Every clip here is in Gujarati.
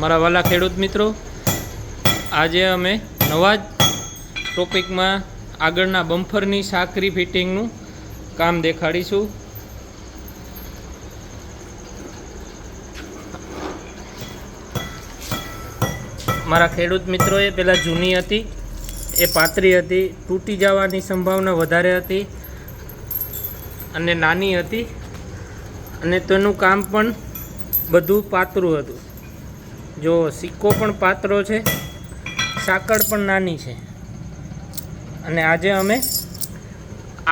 મારા વાલા ખેડૂત મિત્રો, આજે અમે નવા જ ટોપિકમાં આગળના બમ્ફરની સાંકરી ફિટિંગનું કામ દેખાડીશું. મારા ખેડૂત મિત્રોએ પહેલાં જૂની હતી એ પાતળી હતી, તૂટી જવાની સંભાવના વધારે હતી અને નાની હતી, અને તેનું કામ પણ બધું પાતળું હતું. જો સિક્કો પણ પાતળો છે, સાંકળ પણ નાની છે. અને આજે અમે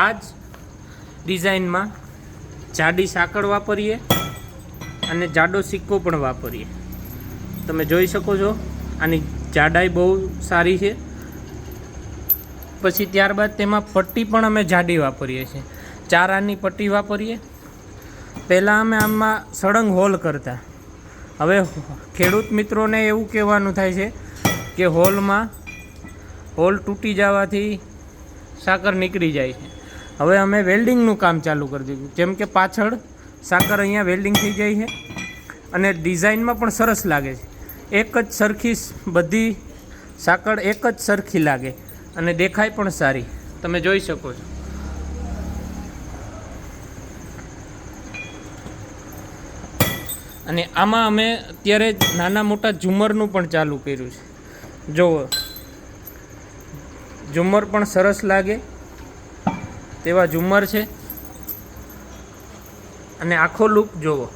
આ જ ડિઝાઇનમાં જાડી સાંકળ વાપરીએ અને જાડો સિક્કો પણ વાપરીએ. તમે જોઈ શકો છો, આની જાડાઈ બહુ સારી છે. પછી ત્યારબાદ તેમાં પટ્ટી પણ અમે જાડી વાપરીએ છીએ, 4 આની પટ્ટી વાપરીએ. પહેલાં અમે આમાં સળંગ હોલ કરતા. હવે ખેડૂત મિત્રોને એવું કહેવાનું થાય છે કે હોલ તૂટી જવાથી સાંકળ નીકળી જાય છે. હવે અમે વેલ્ડિંગનું કામ ચાલુ કરી દીધું. જેમ કે પાછળ સાંકળ અહીંયા વેલ્ડિંગ થઈ જાય છે અને ડિઝાઇનમાં પણ સરસ લાગે છે. એક જ સરખી બધી સાંકળ એક જ સરખી લાગે અને દેખાય પણ સારી. તમે જોઈ શકો છો. અને આમાં અમે અત્યારે નાના મોટા ઝુમરનું પણ ચાલુ કર્યું છે. જુઓ, ઝુમર પણ સરસ લાગે તેવા ઝુમર છે. અને આખો લુક જુઓ.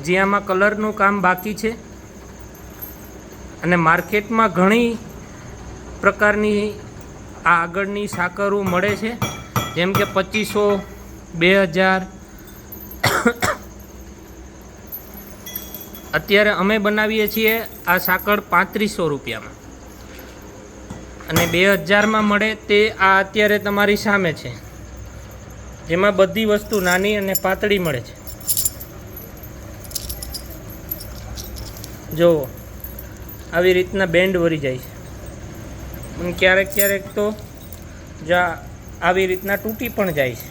જે આમાં કલરનું કામ બાકી છે. અને માર્કેટમાં ઘણી પ્રકારની આ આગળની સાંકળો મળે છે, જેમ કે 2500, 2000. અત્યારે અમે બનાવીએ છીએ આ સાંકળ 3500 રૂપિયામાં, અને 2000માં મળે તે આ અત્યારે તમારી સામે છે, જેમાં બધી વસ્તુ નાની અને પાતળી મળે છે. જો આવી રીતના બેન્ડ વળી જાય છે, અને ક્યારેક તો આવી રીતના તૂટી પણ જાય છે.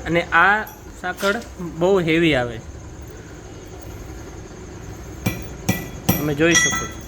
અને આ સાંકળ બહુ હેવી આવે છે, તમે જોઈ શકો છો.